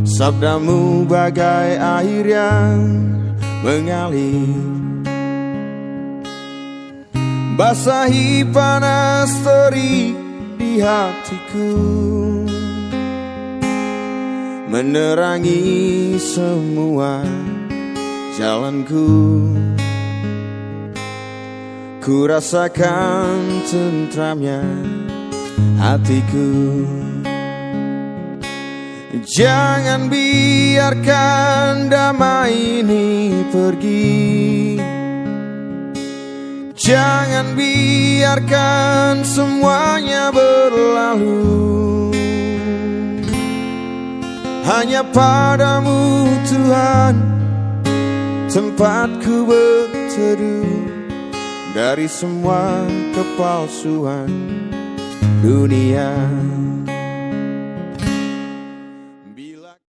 Sabdamu bagai air yang mengalir, basahi panas terik di hatiku, menerangi semua jalanku. Ku rasakan tentramnya hatiku. Jangan biarkan damai ini pergi, jangan biarkan semuanya berlalu. Hanya padamu Tuhan tempatku berteduh, dari semua kepalsuan dunia.